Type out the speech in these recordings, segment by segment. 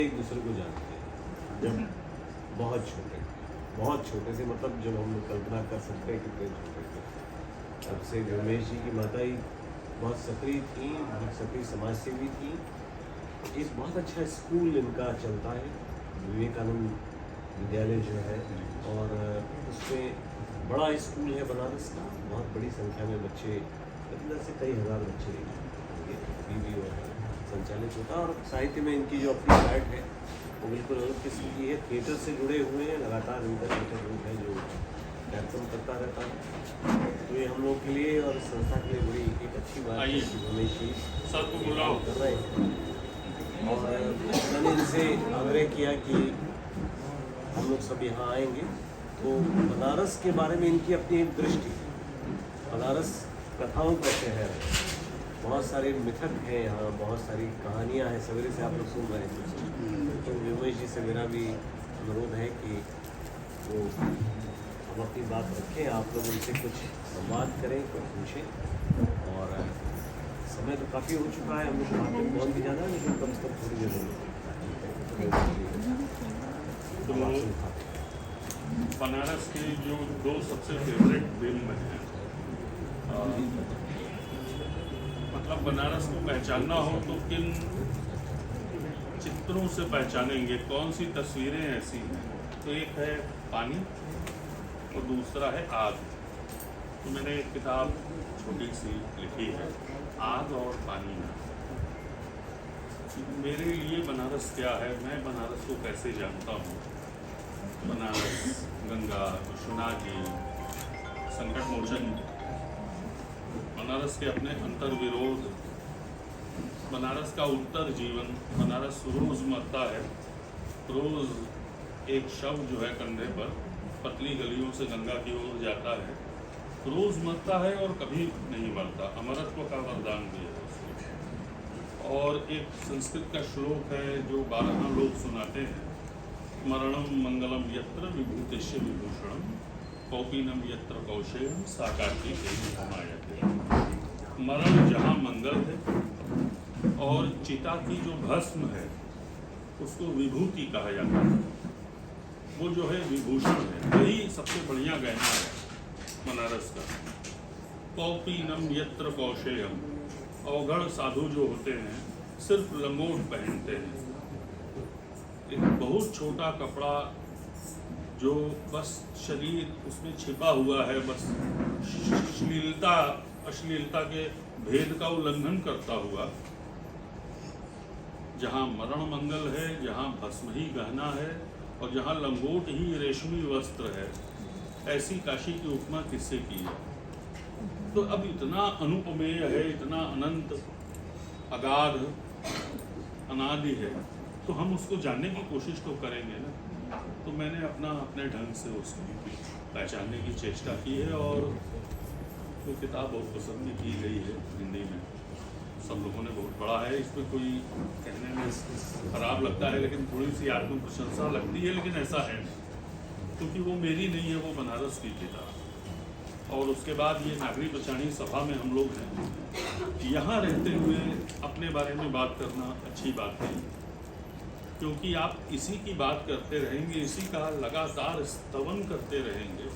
एक दूसरे को जानते हैं जब बहुत छोटे से, मतलब जब हम कल्पना कर सकते हैं कितने छोटे थे, तब से रमेश जी की माता ही बहुत सक्रिय थी, बहुत सक्रिय समाज सेवी थी। एक बहुत अच्छा स्कूल इनका चलता है, विवेकानंद विद्यालय जो है, और उसमें बड़ा स्कूल है बनारस का, बहुत बड़ी संख्या में बच्चे, अंदर से कई हज़ार बच्चे भी संचालित होता है। और साहित्य में इनकी जो अपनी आर्ट है वो बिल्कुल अलग किस्म की है। थिएटर से जुड़े हुए हैं, लगातार इनका थिएटर ग्रुप है जो कार्यक्रम करता रहता है। तो ये हम लोग के लिए और संस्था के लिए बड़ी एक अच्छी बात है कि रमेश जी सबको बुलाओ कर रहे हैं। और मैंने इनसे आग्रह किया कि हम लोग सब यहाँ आएंगे तो बनारस के बारे में इनकी अपनी एक दृष्टि, बनारस कथाओं का शहर है, बहुत सारे मिथक हैं यहाँ, बहुत सारी कहानियाँ हैं। सवेरे से आप लोग सुन रहे हैं, तो रमेश जी से मेरा भी अनुरोध है कि वो हम अपनी बात रखें, आप लोग उनसे कुछ संवाद करें, कुछ पूछें। और समय तो काफ़ी हो चुका है, हम लोग बातें बहुत भी ज़्यादा, लेकिन कम से कम थोड़ी देर बनारस के जो दो सबसे फेवरेट फिल्म हैं, मतलब बनारस को पहचानना हो तो किन चित्रों से पहचानेंगे, कौन सी तस्वीरें ऐसी हैं? तो एक है पानी और दूसरा है आग। तो मैंने एक किताब छोटी सी लिखी है, आग और पानी में। मेरे लिए बनारस क्या है, मैं बनारस को कैसे जानता हूँ। बनारस, गंगा, विश्वनाथ जी, संकट मोचन, बनारस के अपने अंतर्विरोध, बनारस का उत्तर जीवन। बनारस रोज़ मरता है, रोज़ एक शव जो है कंधे पर पतली गलियों से गंगा की ओर जाता है, रोज़ मरता है और कभी नहीं मरता। अमरत्व का वरदान भी है उसको। और एक संस्कृत का श्लोक है जो 12 लोग सुनाते हैं, मरणम मंगलम यत्र विभूतिश्च विभूषणम, कौपीनम यत्र कौशेयम सा कार्तिकेय समायते। मरण जहाँ मंगल है और चिता की जो भस्म है उसको विभूति कहा जाता है, वो जो है विभूषण है, वही सबसे बढ़िया गहना है बनारस का। कौपीनम यत्र कौशेयम, अवघड़ साधु जो होते हैं सिर्फ लंगोट पहनते हैं, एक बहुत छोटा कपड़ा जो बस शरीर उसमें छिपा हुआ है, बस अश्लीलता के भेद का उल्लंघन करता हुआ। जहाँ मरण मंगल है, जहाँ भस्म ही गहना है और जहाँ लंगोट ही रेशमी वस्त्र है, ऐसी काशी की उपमा किससे की है? तो अब इतना अनुपमेय है, इतना अनंत अगाध अनादि है, तो हम उसको जानने की कोशिश तो करेंगे ना। तो मैंने अपने ढंग से उसको पहचानने की चेष्टा की है और वो किताब बहुत पसंद भी की गई है, हिंदी में सब लोगों ने बहुत पढ़ा है। इसमें कोई कहने में खराब लगता है, लेकिन थोड़ी सी आत्म प्रशंसा लगती है, लेकिन ऐसा है क्योंकि वो मेरी नहीं है, वो बनारस की किताब। और उसके बाद ये नागरी बचानी सभा में हम लोग हैं, यहाँ रहते हुए अपने बारे में बात करना अच्छी बात है, क्योंकि आप इसी की बात करते रहेंगे, इसी का लगातार स्तवन करते रहेंगे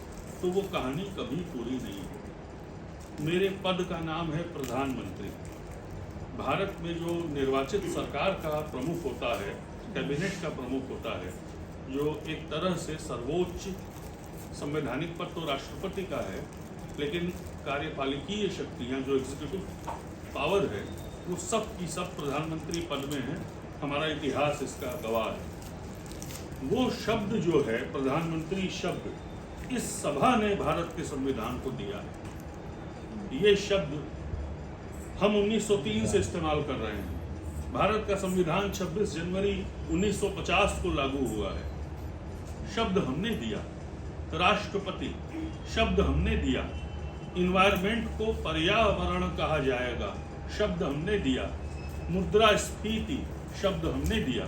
तो वो कहानी कभी पूरी नहीं होगी। मेरे पद का नाम है प्रधानमंत्री। भारत में जो निर्वाचित सरकार का प्रमुख होता है, कैबिनेट का प्रमुख होता है, जो एक तरह से सर्वोच्च संवैधानिक पद तो राष्ट्रपति का है, लेकिन कार्यपालिकीय शक्तियाँ जो एग्जीक्यूटिव पावर है वो सब की सब प्रधानमंत्री पद में है। हमारा इतिहास इसका गवाह है। वो शब्द जो है प्रधानमंत्री शब्द, इस सभा ने भारत के संविधान को दिया है। ये शब्द हम 1903 से इस्तेमाल कर रहे हैं। भारत का संविधान 26 जनवरी 1950 को लागू हुआ है। शब्द हमने दिया, राष्ट्रपति शब्द हमने दिया, इन्वायरमेंट को पर्यावरण कहा जाएगा, शब्द हमने दिया, मुद्रास्फीति शब्द हमने दिया।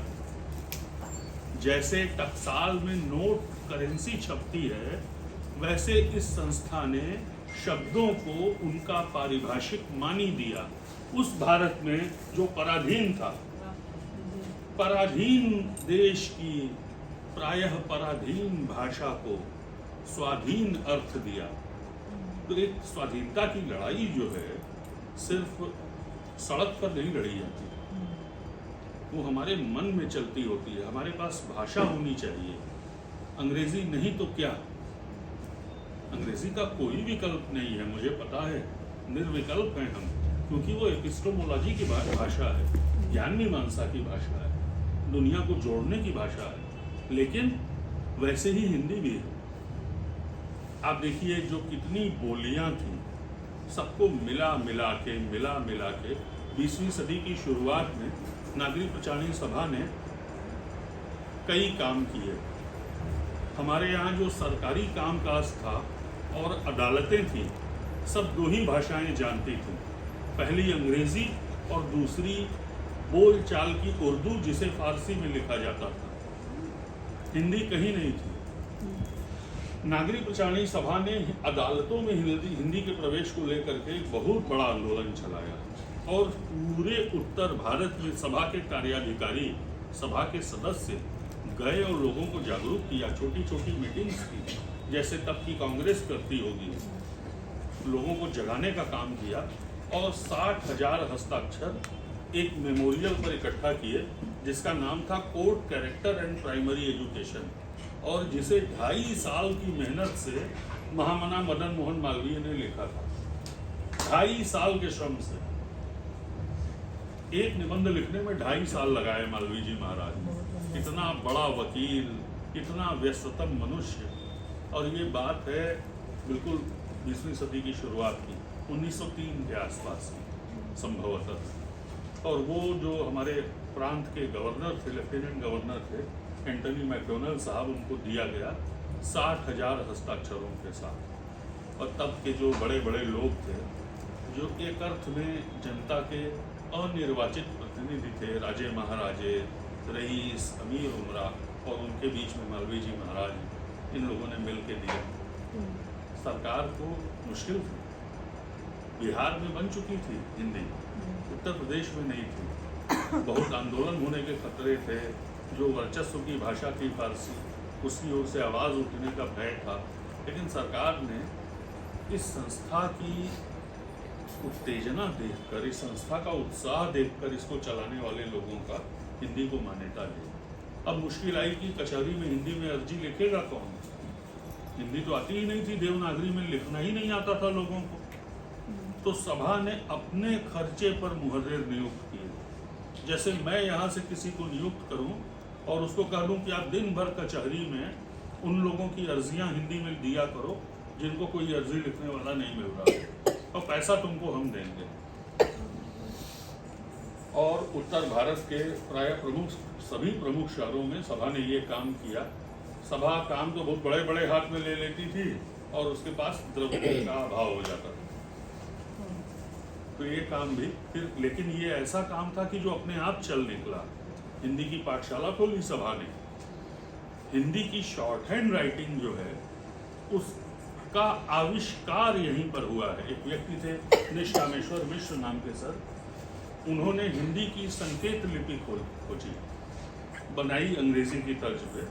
जैसे टकसाल में नोट करेंसी छपती है, वैसे इस संस्था ने शब्दों को उनका पारिभाषिक मानी दिया। उस भारत में जो पराधीन था, पराधीन देश की प्रायः पराधीन भाषा को स्वाधीन अर्थ दिया। तो एक स्वाधीनता की लड़ाई जो है सिर्फ सड़क पर नहीं लड़ी जाती, वो हमारे मन में चलती होती है। हमारे पास भाषा होनी चाहिए, अंग्रेजी नहीं तो क्या। अंग्रेजी का कोई विकल्प नहीं है, मुझे पता है, निर्विकल्प हैं हम, क्योंकि वो एपिस्टोमोलॉजी की भाषा है, ज्ञान मीमांसा की भाषा है, दुनिया को जोड़ने की भाषा है। लेकिन वैसे ही हिंदी भी है। आप देखिए जो कितनी बोलियां थी, सबको मिला मिला के 20वीं सदी की शुरुआत में नागरिक प्रचारणी सभा ने कई काम किए। हमारे यहाँ जो सरकारी कामकाज था और अदालतें थी, सब 2 ही भाषाएं जानती थी, पहली अंग्रेजी और दूसरी बोलचाल की उर्दू, जिसे फारसी में लिखा जाता था। हिंदी कहीं नहीं थी। नागरिक प्रचारणी सभा ने अदालतों में हिंदी के प्रवेश को लेकर के एक बहुत बड़ा आंदोलन चलाया और पूरे उत्तर भारत में सभा के कार्याधिकारी, सभा के सदस्य गए और लोगों को जागरूक किया। छोटी छोटी मीटिंग्स की, जैसे तब की कांग्रेस करती होगी, लोगों को जगाने का काम किया और 60,000 हस्ताक्षर एक मेमोरियल पर इकट्ठा किए, जिसका नाम था court character and primary education, और जिसे 2.5 साल की मेहनत से महामना मदन मोहन मालवीय ने लिखा था। 2.5 साल के श्रम से एक निबंध लिखने में 2.5 साल लगाए मालवीय जी महाराज। इतना बड़ा वकील, इतना व्यस्ततम मनुष्य। और ये बात है बिल्कुल 20वीं सदी की शुरुआत की, 1903 के आसपास की संभवतः। और वो जो हमारे प्रांत के गवर्नर थे, लेफ्टिनेंट गवर्नर थे, एंटनी मैकडोनल्ड साहब, उनको दिया गया 60,000 हस्ताक्षरों के साथ। और तब के जो बड़े बड़े लोग थे, जो एक अर्थ में जनता के अनिर्वाचित प्रतिनिधि थे, राजे महाराजे, रईस, अमीर उमरा, और उनके बीच में मालवीय जी महाराज, इन लोगों ने मिल के दिया। सरकार को मुश्किल थी। बिहार में बन चुकी थी हिंदी, उत्तर प्रदेश में नहीं थी। बहुत आंदोलन होने के खतरे थे। जो वर्चस्व की भाषा थी फारसी, उसकी ओर से आवाज़ उठने का भय था। लेकिन सरकार ने इस संस्था की उत्तेजना देखकर, इस संस्था का उत्साह देखकर, इसको चलाने वाले लोगों का हिंदी को मान्यता दी। अब मुश्किल आई कि कचहरी में हिंदी में अर्जी लिखेगा कौन? हिंदी तो आती ही नहीं थी, देवनागरी में लिखना ही नहीं आता था लोगों को। तो सभा ने अपने खर्चे पर मुहर्रिर नियुक्त किए। जैसे मैं यहाँ से किसी को नियुक्त करूँ और उसको कह दूँ कि आप दिन भर कचहरी में उन लोगों की अर्जियाँ हिंदी में दिया करो जिनको कोई अर्जी लिखने वाला नहीं मिल रहा, और पैसा तुमको हम देंगे। और उत्तर भारत के प्राय सभी प्रमुख शहरों में सभा ने ये काम किया। सभा काम तो बहुत बड़े बड़े हाथ में ले लेती थी और उसके पास द्रव्य का अभाव हो जाता था। तो ये काम भी फिर, लेकिन ये ऐसा काम था कि जो अपने आप चल निकला। हिंदी की पाठशाला खोली सभा ने। हिंदी की शॉर्ट हैंड राइटिंग जो है उसका आविष्कार यहीं पर हुआ है। एक व्यक्ति थे निष्कामेश्वर मिश्र नाम के सर, उन्होंने हिंदी की संकेत लिपि खोजी, बनाई अंग्रेजी की तर्ज पे,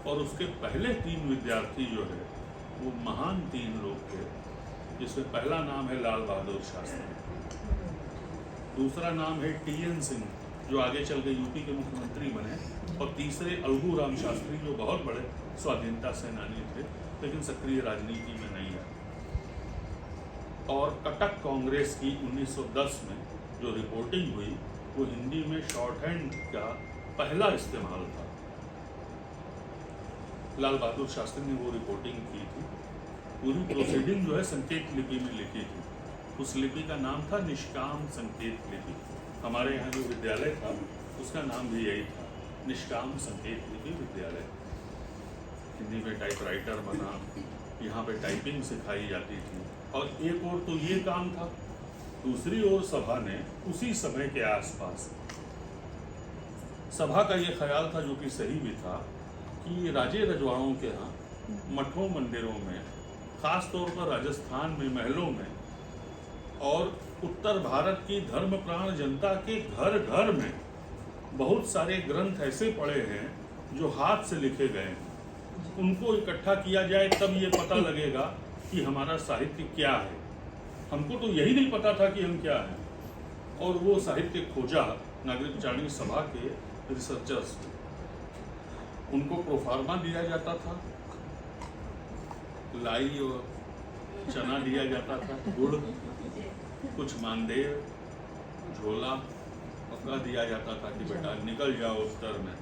और उसके पहले 3 विद्यार्थी जो है वो महान 3 लोग थे, जिसमें पहला नाम है लाल बहादुर शास्त्री, दूसरा नाम है TN सिंह जो आगे चल के यूपी के मुख्यमंत्री बने, और तीसरे अलगू राम शास्त्री जो बहुत बड़े स्वाधीनता सेनानी थे लेकिन सक्रिय राजनीति में नहीं आए। और कटक कांग्रेस की 1910 में जो रिपोर्टिंग हुई वो हिंदी में शॉर्ट हैंड का पहला इस्तेमाल था। लाल बहादुर शास्त्री ने वो रिपोर्टिंग की थी। पूरी प्रोसीडिंग जो है संकेत लिपि में लिखी थी। उस लिपि का नाम था निष्काम संकेत लिपि। हमारे यहाँ जो विद्यालय था उसका नाम भी यही था, निष्काम संकेत लिपि विद्यालय। हिंदी में टाइपराइटर बना, यहाँ पे टाइपिंग सिखाई जाती थी। और एक और तो ये काम था, दूसरी ओर सभा ने उसी समय के आसपास, सभा का ये ख्याल था जो कि सही भी था, कि राजे रजवाड़ों के यहाँ मठों मंदिरों में, खास तौर पर राजस्थान में महलों में, और उत्तर भारत की धर्मप्राण जनता के घर घर में बहुत सारे ग्रंथ ऐसे पड़े हैं जो हाथ से लिखे गए हैं, उनको इकट्ठा किया जाए तब ये पता लगेगा कि हमारा साहित्य क्या है। हमको तो यही नहीं पता था कि हम क्या हैं, और वो साहित्य खोजा नागरिक उच्चारणी सभा के रिसर्चर्स ने। उनको प्रोफार्मा दिया जाता था, लाई और चना दिया जाता था, गुड़, कुछ मानदेय, झोला, पक्का दिया जाता था कि बेटा निकल जाओ उत्तर में।